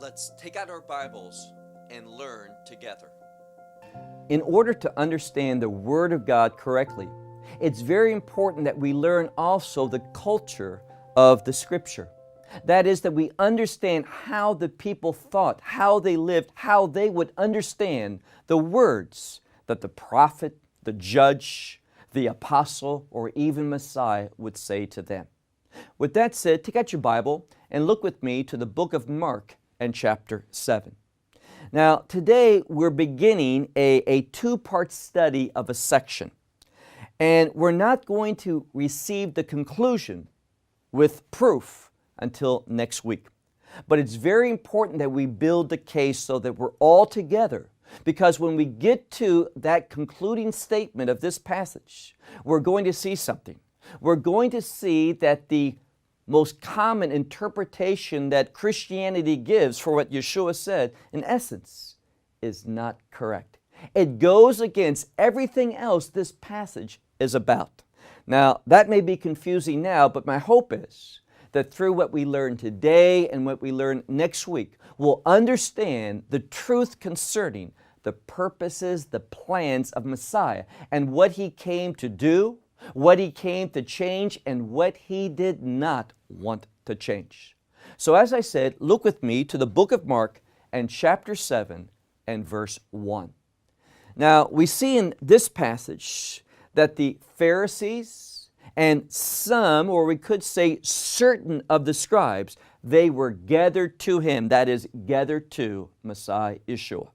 Let's take out our Bibles and learn together. In order to understand the Word of God correctly, it's very important that we learn also the culture of the Scripture. That is, that we understand how the people thought, how they lived, how they would understand the words that the prophet, the judge, the apostle, or even Messiah would say to them. With that said, take out your Bible and look with me to the book of Mark and chapter 7. Now, today we're beginning a two-part study of a section. And we're not going to receive the conclusion with proof until next week. But it's very important that we build the case so that we're all together. Because when we get to that concluding statement of this passage, we're going to see something. We're going to see that the most common interpretation that Christianity gives for what Yeshua said, in essence, is not correct. It goes against everything else this passage is about. Now, that may be confusing now, but my hope is that through what we learn today and what we learn next week, we'll understand the truth concerning the purposes, the plans of Messiah, and what He came to do, what He came to change, and what He did not want to change. So as I said, look with me to the book of Mark and chapter 7 and verse 1. Now, we see in this passage that the Pharisees and some, or we could say certain of the scribes, they were gathered to Him, that is, gathered to Messiah Yeshua.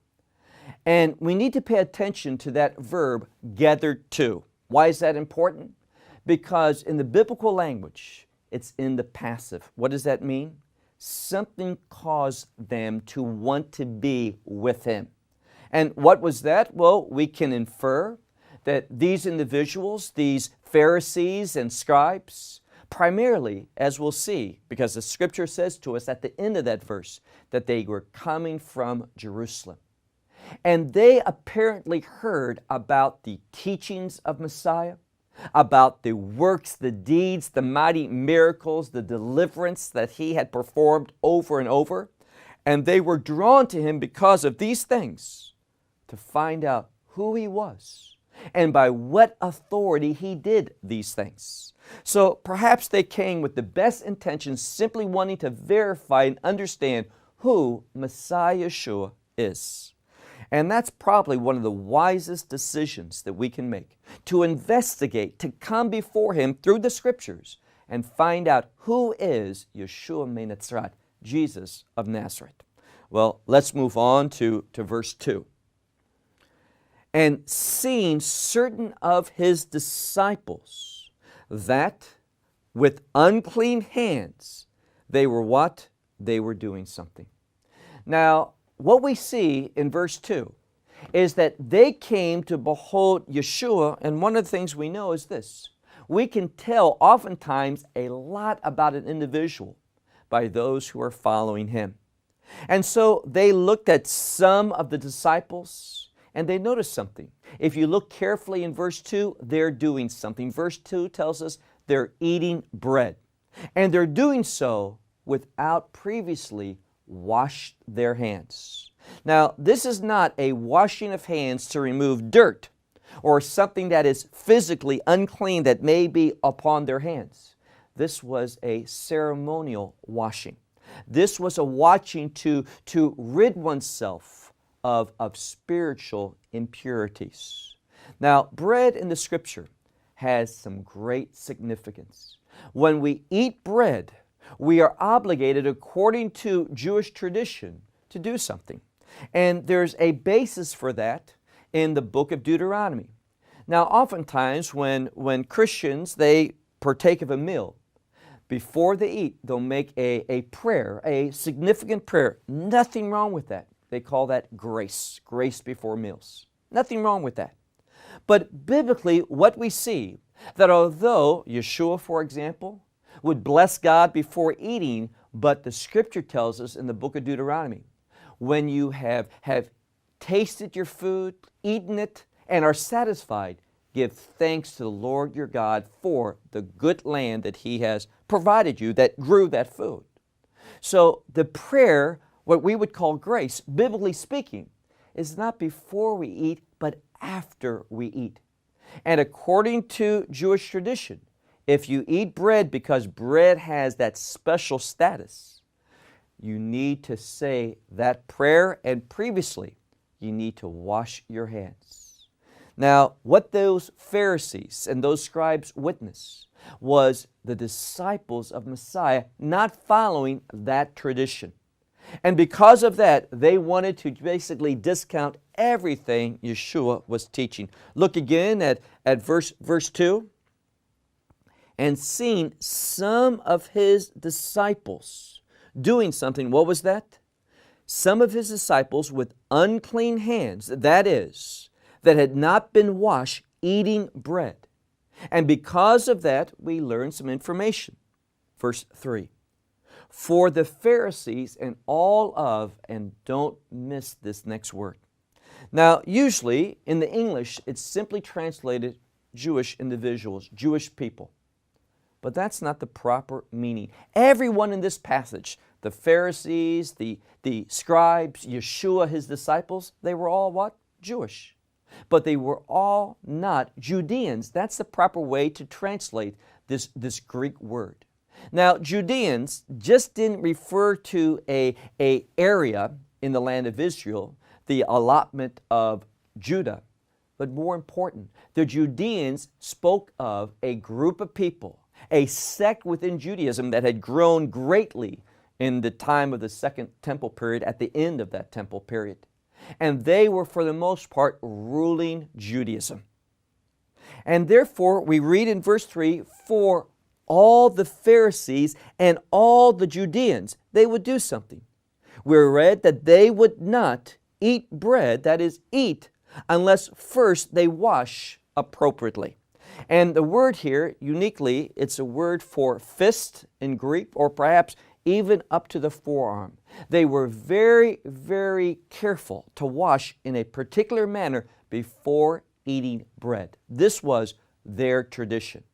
And we need to pay attention to that verb, gathered to. Why is that important? Because in the biblical language, it's in the passive. What does that mean? Something caused them to want to be with Him. And what was that? Well, we can infer that these individuals, these Pharisees and scribes, primarily, as we'll see, because the Scripture says to us at the end of that verse, that they were coming from Jerusalem. And they apparently heard about the teachings of Messiah, about the works, the deeds, the mighty miracles, the deliverance that He had performed over and over. And they were drawn to Him because of these things to find out who He was and by what authority He did these things. So perhaps they came with the best intentions, simply wanting to verify and understand who Messiah Yeshua is. And that's probably one of the wisest decisions that we can make, to investigate, to come before Him through the Scriptures and find out who is Yeshua Menatzrat, Jesus of Nazareth. Well, let's move on to verse 2. And seeing certain of His disciples that with unclean hands they were what? They were doing something. Now, what we see in verse 2 is that they came to behold Yeshua, and one of the things we know is this. We can tell oftentimes a lot about an individual by those who are following Him. And so they looked at some of the disciples and they noticed something. If you look carefully in verse 2, they're doing something. Verse 2 tells us they're eating bread. And they're doing so without previously washed their hands. Now, this is not a washing of hands to remove dirt or something that is physically unclean that may be upon their hands. This was a ceremonial washing. This was a washing to rid oneself of spiritual impurities. Now, bread in the Scripture has some great significance. When we eat bread, we are obligated, according to Jewish tradition, to do something. And there's a basis for that in the book of Deuteronomy. Now, oftentimes when Christians, they partake of a meal, before they eat, they'll make a prayer, a significant prayer. Nothing wrong with that. They call that grace before meals. Nothing wrong with that. But biblically, what we see, that although Yeshua, for example, would bless God before eating, but the Scripture tells us in the book of Deuteronomy, when you have tasted your food, eaten it, and are satisfied, give thanks to the Lord your God for the good land that He has provided you that grew that food. So the prayer what we would call grace, biblically speaking, is not before we eat, but after we eat. And according to Jewish tradition, if you eat bread because bread has that special status, you need to say that prayer, and previously, you need to wash your hands. Now, what those Pharisees and those scribes witnessed was the disciples of Messiah not following that tradition. And because of that, they wanted to basically discount everything Yeshua was teaching. Look again at verse 2. And seeing some of his disciples doing something, what was that? Some of his disciples with unclean hands, that is, that had not been washed, eating bread. And because of that, we learn some information. Verse 3. For the Pharisees and all of, and don't miss this next word. Now, usually in the English, it's simply translated Jewish individuals, Jewish people. But that's not the proper meaning. Everyone in this passage, the Pharisees, the scribes, Yeshua, his disciples, they were all what? Jewish. But they were all not Judeans. That's the proper way to translate this Greek word. Now, Judeans just didn't refer to a area in the land of Israel, the allotment of Judah. But more important, the Judeans spoke of a group of people, a sect within Judaism that had grown greatly in the time of the Second Temple period, at the end of that Temple period. And they were, for the most part, ruling Judaism. And therefore, we read in verse 3, for all the Pharisees and all the Judeans, they would do something. We read that they would not eat bread, that is, eat, unless first they wash appropriately. And the word here, uniquely, it's a word for fist in Greek, or perhaps even up to the forearm. They were very, very careful to wash in a particular manner before eating bread. This was their tradition.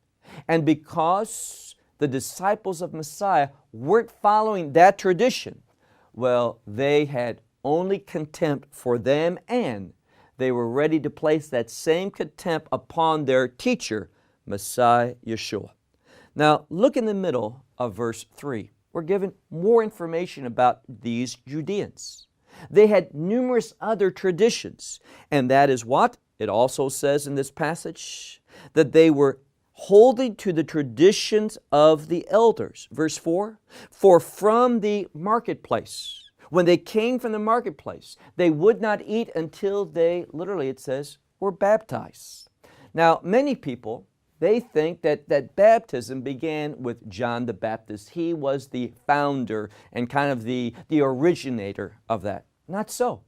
And because the disciples of Messiah weren't following that tradition, well, they had only contempt for them, and they were ready to place that same contempt upon their teacher, Messiah Yeshua. Now, look in the middle of verse 3. We're given more information about these Judeans. They had numerous other traditions, and that is what? It also says in this passage that they were holding to the traditions of the elders. Verse 4, for from the marketplace, when they came from the marketplace, they would not eat until they, literally it says, were baptized. Now, many people, they think that baptism began with John the Baptist. He was the founder and kind of the originator of that. Not so.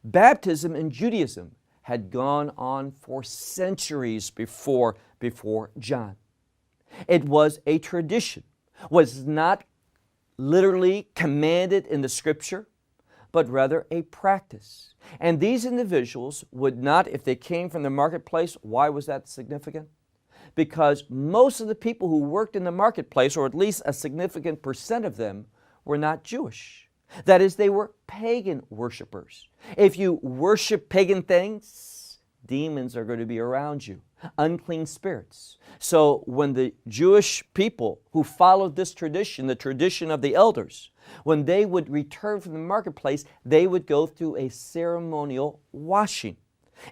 Baptism in Judaism had gone on for centuries before John. It was a tradition, was not literally commanded in the Scripture, but rather a practice. And these individuals would not, if they came from the marketplace, why was that significant? Because most of the people who worked in the marketplace, or at least a significant percent of them, were not Jewish. That is, they were pagan worshipers. If you worship pagan things, demons are going to be around you, unclean spirits. So when the Jewish people who followed this tradition, the tradition of the elders, when they would return from the marketplace, they would go through a ceremonial washing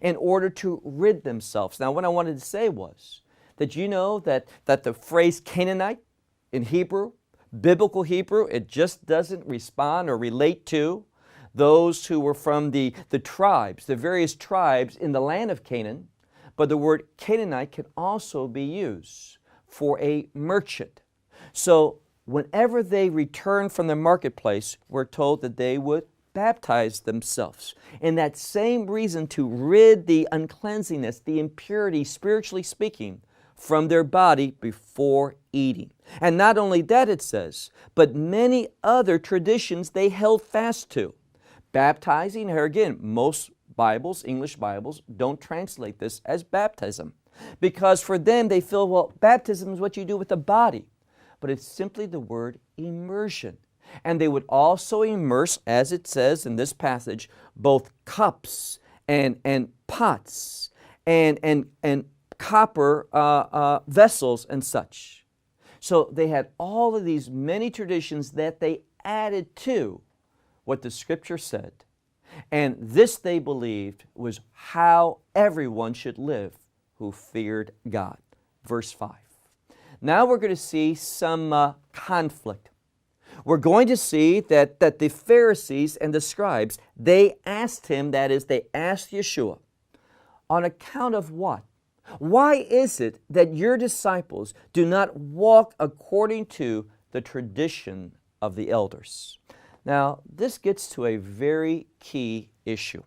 in order to rid themselves. Now, what I wanted to say was that you know that the phrase Canaanite in Hebrew, biblical Hebrew, it just doesn't respond or relate to those who were from the tribes, the various tribes in the land of Canaan. But the word Canaanite can also be used for a merchant. So whenever they returned from the marketplace, we're told that they would baptize themselves. And that same reason to rid the uncleanliness, the impurity, spiritually speaking, from their body before eating. And not only that, it says, but many other traditions they held fast to. Baptizing, here again, most Bibles, English Bibles, don't translate this as baptism. Because for them, they feel, well, baptism is what you do with the body. But it's simply the word immersion. And they would also immerse, as it says in this passage, both cups and pots and copper vessels and such. So they had all of these many traditions that they added to what the Scripture said. And this, they believed, was how everyone should live who feared God. Verse 5. Now we're going to see some conflict. We're going to see that the Pharisees and the scribes, they asked him, that is, they asked Yeshua, on account of what? Why is it that your disciples do not walk according to the tradition of the elders? Now, this gets to a very key issue.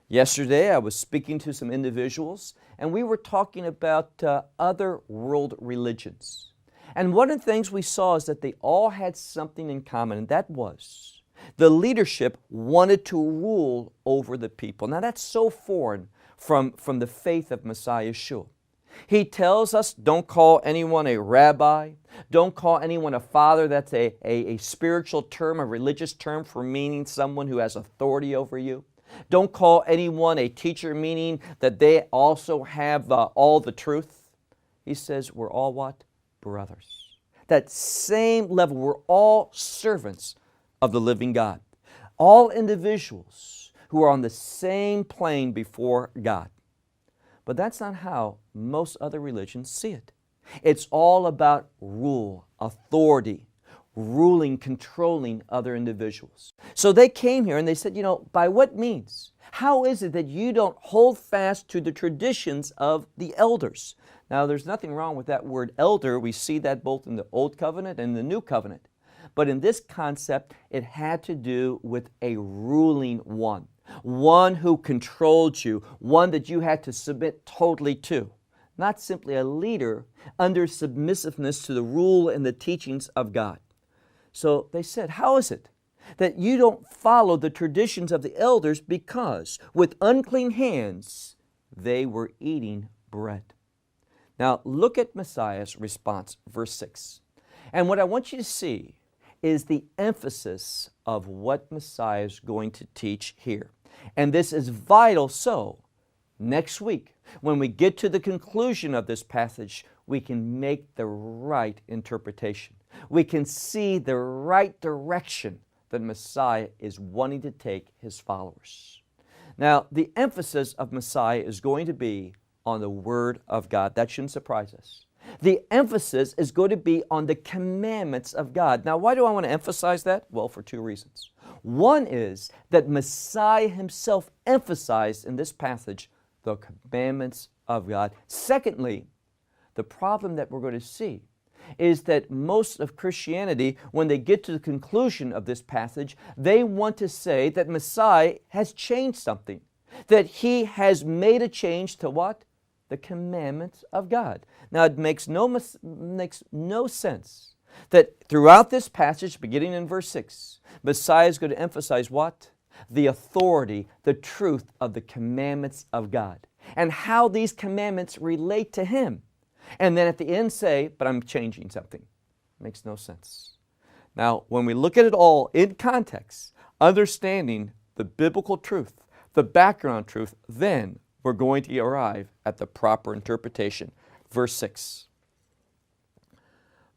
Yesterday, I was speaking to some individuals, and we were talking about other world religions. And one of the things we saw is that they all had something in common, and that was the leadership wanted to rule over the people. Now, that's so foreign from the faith of Messiah Yeshua. He tells us, don't call anyone a rabbi. Don't call anyone a father. That's a spiritual term, a religious term for meaning someone who has authority over you. Don't call anyone a teacher, meaning that they also have all the truth. He says we're all what? Brothers. That same level, we're all servants of the living God. All individuals who are on the same plane before God. But that's not how most other religions see it. It's all about rule, authority, ruling, controlling other individuals. So they came here and they said, by what means? How is it that you don't hold fast to the traditions of the elders? Now, there's nothing wrong with that word elder. We see that both in the Old Covenant and the New Covenant. But in this concept, it had to do with a ruling one. One who controlled you, one that you had to submit totally to. Not simply a leader under submissiveness to the rule and the teachings of God. So they said, how is it that you don't follow the traditions of the elders? Because with unclean hands they were eating bread. Now look at Messiah's response, verse 6. And what I want you to see is the emphasis of what Messiah is going to teach here. And this is vital, so next week, when we get to the conclusion of this passage, we can make the right interpretation. We can see the right direction that Messiah is wanting to take his followers. Now, the emphasis of Messiah is going to be on the Word of God. That shouldn't surprise us. The emphasis is going to be on the commandments of God. Now, why do I want to emphasize that? Well, for two reasons. One is that Messiah himself emphasized in this passage the commandments of God. Secondly, the problem that we're going to see is that most of Christianity, when they get to the conclusion of this passage, they want to say that Messiah has changed something, that he has made a change to what? The commandments of God. Now, it makes no sense that throughout this passage, beginning in verse 6, Messiah is going to emphasize what? The authority, the truth of the commandments of God, and how these commandments relate to him. And then at the end say, but I'm changing something. Makes no sense. Now, when we look at it all in context, understanding the biblical truth, the background truth, then we're going to arrive at the proper interpretation. Verse 6.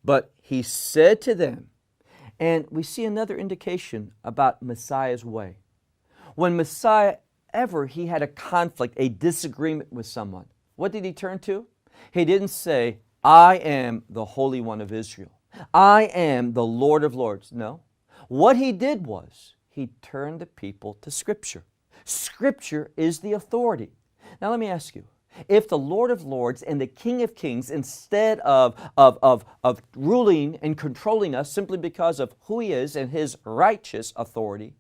But he said to them, and we see another indication about Messiah's way. When Messiah he had a conflict, a disagreement with someone, what did he turn to? He didn't say, I am the Holy One of Israel. I am the Lord of Lords. No. What he did was, he turned the people to Scripture. Scripture is the authority. Now let me ask you, if the Lord of Lords and the King of Kings, instead of ruling and controlling us simply because of who he is and his righteous authority,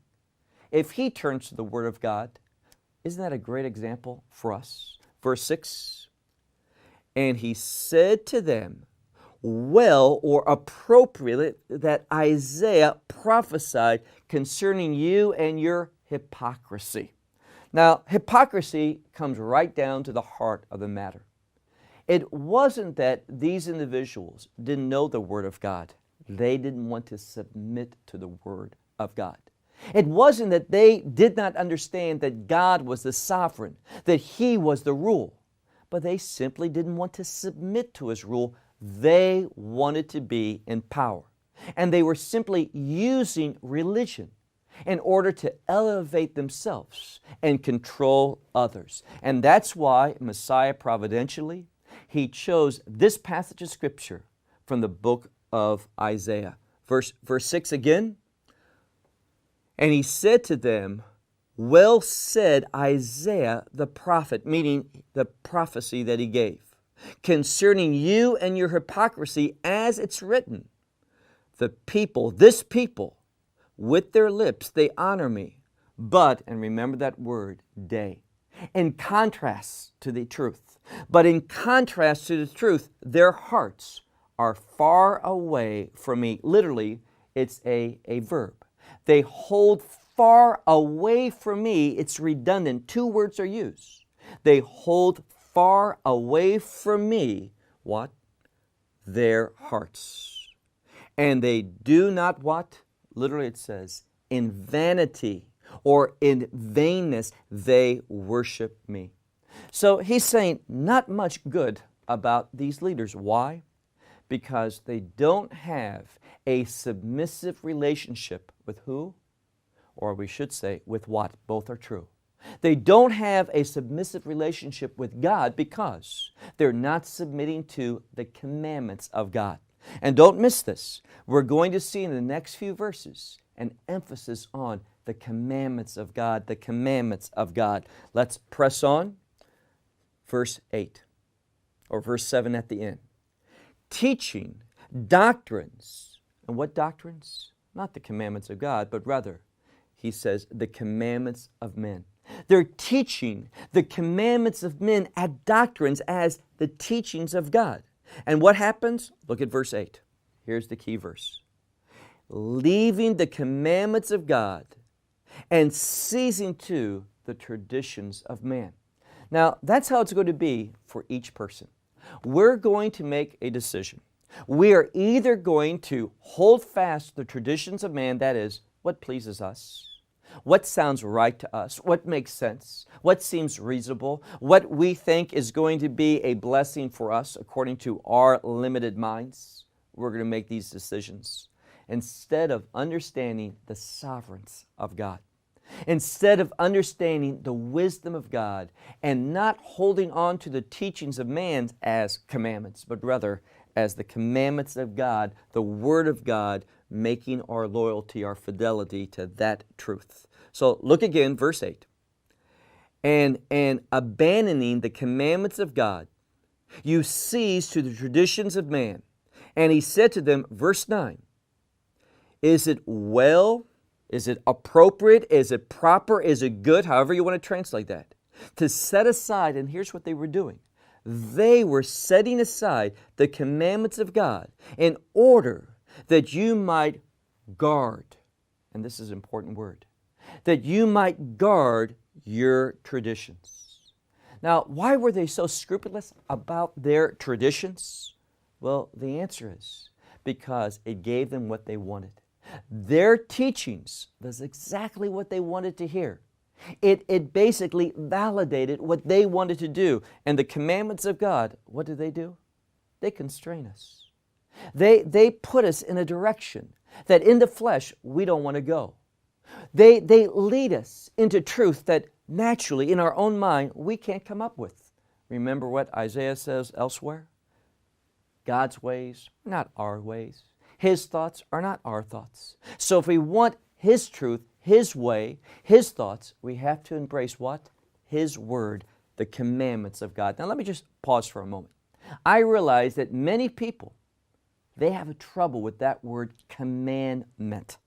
if he turns to the Word of God, isn't that a great example for us? Verse 6, and he said to them, well or appropriately that Isaiah prophesied concerning you and your hypocrisy. Now, hypocrisy comes right down to the heart of the matter. It wasn't that these individuals didn't know the Word of God. They didn't want to submit to the Word of God. It wasn't that they did not understand that God was the sovereign, that He was the rule, but they simply didn't want to submit to His rule. They wanted to be in power. And they were simply using religion in order to elevate themselves and control others. And that's why Messiah providentially, He chose this passage of Scripture from the book of Isaiah. Verse 6 again. And He said to them, well said Isaiah the prophet, meaning the prophecy that he gave, concerning you and your hypocrisy, as it's written. The people, this people, with their lips they honor me, but, and remember that word, they, in contrast to the truth, but in contrast to the truth, their hearts are far away from me. Literally, it's a verb. They hold far away from me. It's redundant. Two words are used. They hold far away from me, what? Their hearts. And they do not what? Literally it says, in vanity or in vainness, they worship me. So He's saying not much good about these leaders. Why? Because they don't have a submissive relationship with who? Or we should say, with what? Both are true. They don't have a submissive relationship with God because they're not submitting to the commandments of God. And don't miss this. We're going to see in the next few verses an emphasis on the commandments of God, the commandments of God. Let's press on. Verse 8, or verse 7 at the end. Teaching doctrines. And what doctrines? Not the commandments of God, but rather, He says, the commandments of men. They're teaching the commandments of men as doctrines, as the teachings of God. And what happens? Look at verse 8. Here's the key verse. Leaving the commandments of God and seizing to the traditions of man. Now, that's how it's going to be for each person. We're going to make a decision. We are either going to hold fast the traditions of man, that is, what pleases us, what sounds right to us, what makes sense, what seems reasonable, what we think is going to be a blessing for us according to our limited minds. We're going to make these decisions instead of understanding the sovereignty of God. Instead of understanding the wisdom of God and not holding on to the teachings of man as commandments, but rather as the commandments of God, the Word of God, making our loyalty, our fidelity to that truth. So look again, verse 8. And abandoning the commandments of God, you cease to the traditions of man. And He said to them, verse 9, is it well? Is it appropriate? Is it proper? Is it good? However you want to translate that. To set aside, and here's what they were doing. They were setting aside the commandments of God in order that you might guard, and this is an important word, that you might guard your traditions. Now, why were they so scrupulous about their traditions? Well, the answer is because it gave them what they wanted. Their teachings was exactly what they wanted to hear. It basically validated what they wanted to do. And the commandments of God, what do? They constrain us. They put us in a direction that in the flesh we don't want to go. They lead us into truth that naturally in our own mind we can't come up with. Remember what Isaiah says elsewhere? God's ways are not our ways. His thoughts are not our thoughts. So if we want His truth, His way, His thoughts, we have to embrace what? His Word, the commandments of God. Now let me just pause for a moment. I realize that many people, they have a trouble with that word commandment.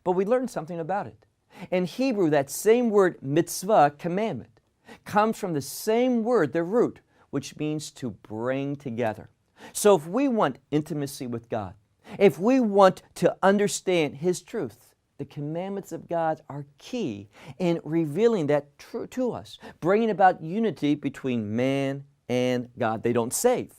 But we learned something about it. In Hebrew, that same word mitzvah, commandment, comes from the same word, the root, which means to bring together. So if we want intimacy with God, if we want to understand His truth, the commandments of God are key in revealing that truth to us, bringing about unity between man and God. They don't save,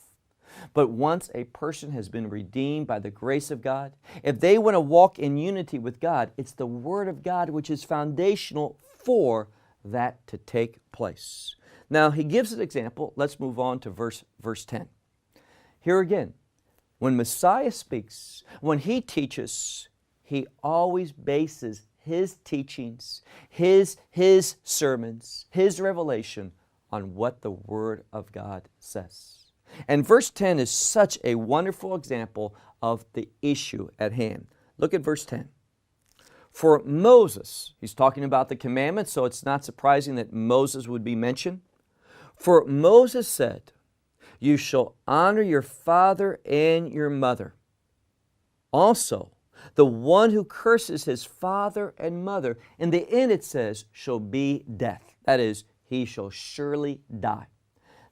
But once a person has been redeemed by the grace of God, if they want to walk in unity with God, it's the Word of God which is foundational for that to take place. Now, he gives an example. Let's move on to verse 10. Here again, when Messiah speaks, when he teaches, he always bases his teachings, his sermons, his revelation on what the Word of God says. And verse 10 is such a wonderful example of the issue at hand. Look at verse 10. For Moses, he's talking about the commandments, so it's not surprising that Moses would be mentioned. For Moses said, you shall honor your father and your mother. Also, the one who curses his father and mother, in the end it says, shall be death. That is, he shall surely die.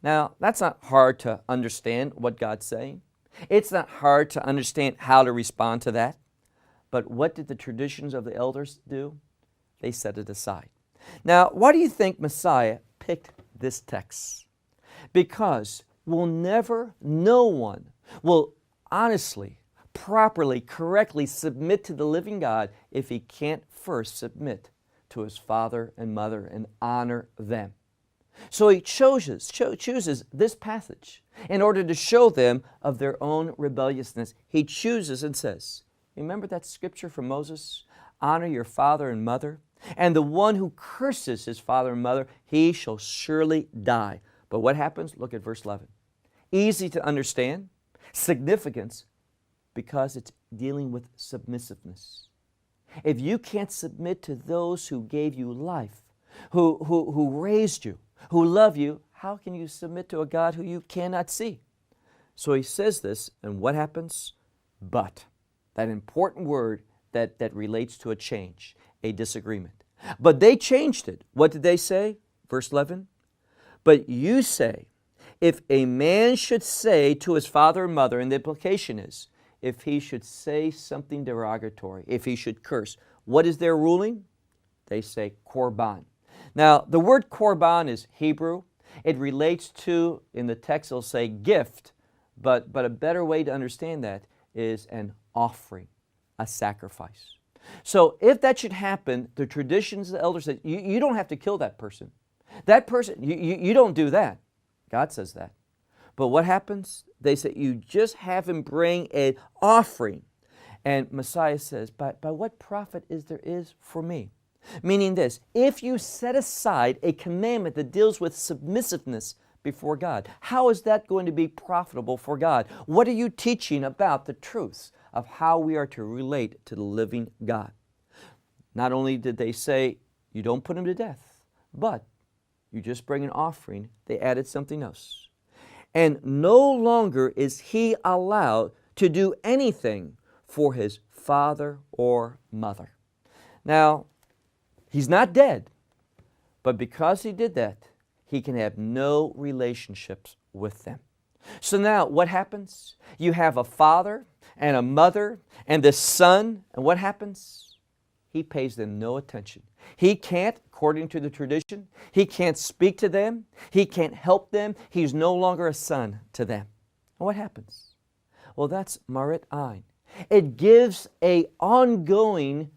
Now, that's not hard to understand what God's saying. It's not hard to understand how to respond to that. But what did the traditions of the elders do? They set it aside. Now, why do you think Messiah picked this text? Because no one will honestly, properly, correctly submit to the living God if he can't first submit to his father and mother and honor them. So he chooses this passage in order to show them of their own rebelliousness. He chooses and says, remember that scripture from Moses? Honor your father and mother. And the one who curses his father and mother, he shall surely die. But what happens? Look at verse 11. Easy to understand. Significance, because it's dealing with submissiveness. If you can't submit to those who gave you life, who raised you, who love you, how can you submit to a God who you cannot see? So he says this, and what happens? But, that important word that relates to a change, a disagreement. But they changed it. What did they say? Verse 11. But you say, if a man should say to his father and mother, and the implication is, if he should say something derogatory, if he should curse, what is their ruling? They say korban. Now, the word korban is Hebrew. It relates to, in the text it'll say gift, but a better way to understand that is an offering, a sacrifice. So if that should happen, the traditions of the elders say, you don't have to kill that person. That person, you don't do that. God says that. But what happens? They say, you just have him bring an offering. And Messiah says, by what profit is for me? Meaning this, if you set aside a commandment that deals with submissiveness before God, how is that going to be profitable for God? What are you teaching about the truths of how we are to relate to the living God? Not only did they say, you don't put him to death, but you just bring an offering, they added something else. And no longer is he allowed to do anything for his father or mother. Now, he's not dead, but because he did that, he can have no relationships with them. So now what happens? You have a father and a mother and the son, and what happens? He pays them no attention. He can't, according to the tradition, he can't speak to them. He can't help them. He's no longer a son to them. And what happens? Well, that's Marit Ein. It gives an ongoing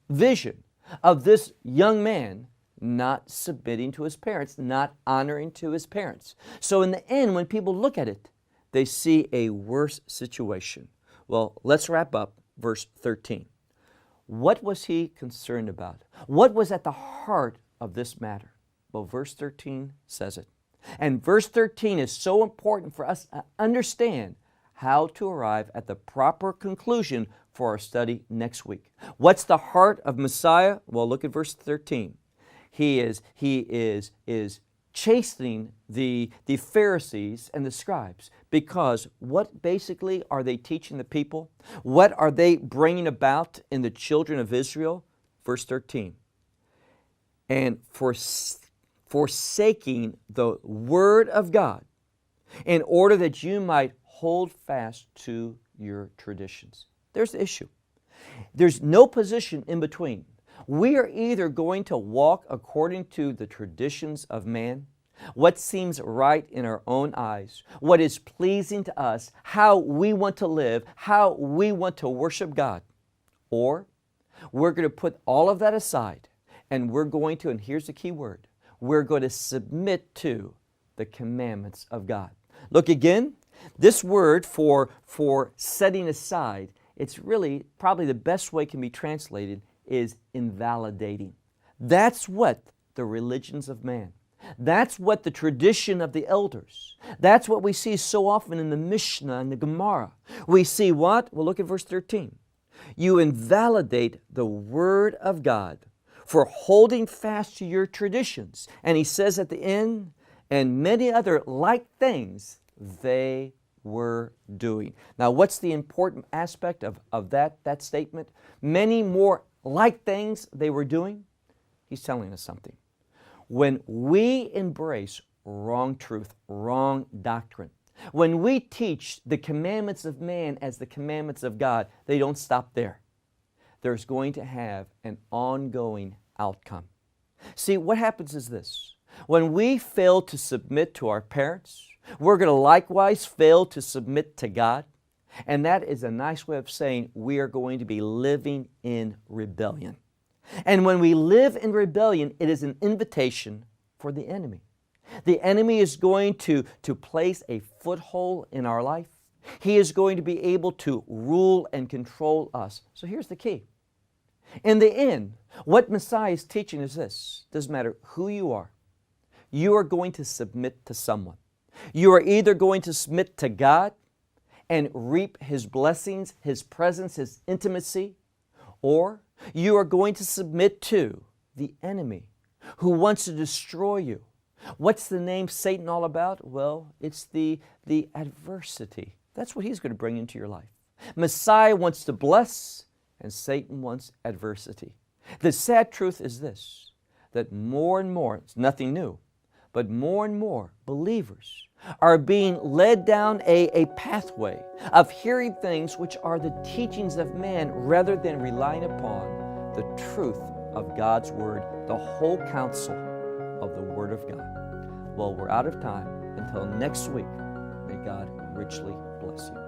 vision of this young man not submitting to his parents, not honoring to his parents. So in the end, when people look at it, they see a worse situation. Well, let's wrap up verse 13. What was he concerned about? What was at the heart of this matter? Well, verse 13 says it. And verse 13 is so important for us to understand how to arrive at the proper conclusion for our study next week. What's the heart of Messiah? Well, look at verse 13. He is chastening the Pharisees and the scribes, because what basically are they teaching the people? What are they bringing about in the children of Israel? Verse 13. And forsaking the word of God, in order that you might hold fast to your traditions. There's the issue. There's no position in between. We are either going to walk according to the traditions of man, what seems right in our own eyes, what is pleasing to us, how we want to live, how we want to worship God. Or we're going to put all of that aside and we're going to, and here's the key word, we're going to submit to the commandments of God. Look again, this word for setting aside, it's really probably the best way it can be translated is invalidating. That's what the religions of man, that's what the tradition of the elders, that's what we see so often in the Mishnah and the Gemara. We see what? Well, look at verse 13. You invalidate the Word of God for holding fast to your traditions. And he says at the end, and many other like things they were doing. Now, what's the important aspect of that statement? Many more like things they were doing. He's telling us something. When we embrace wrong truth, wrong doctrine, when we teach the commandments of man as the commandments of God, they don't stop there. There's going to have an ongoing outcome. See, what happens is this. When we fail to submit to our parents, we're going to likewise fail to submit to God. And that is a nice way of saying we are going to be living in rebellion. And when we live in rebellion, it is an invitation for the enemy. The enemy is going to place a foothold in our life. He is going to be able to rule and control us. So here's the key. In the end, what Messiah is teaching is this. Doesn't matter who you are going to submit to someone. You are either going to submit to God and reap His blessings, His presence, His intimacy, or you are going to submit to the enemy who wants to destroy you. What's the name Satan all about? Well, it's the adversity. That's what he's going to bring into your life. Messiah wants to bless, and Satan wants adversity. The sad truth is this, that more and more, it's nothing new, but more and more believers are being led down a pathway of hearing things which are the teachings of man rather than relying upon the truth of God's Word, the whole counsel of the Word of God. Well, we're out of time. Until next week, may God richly bless you.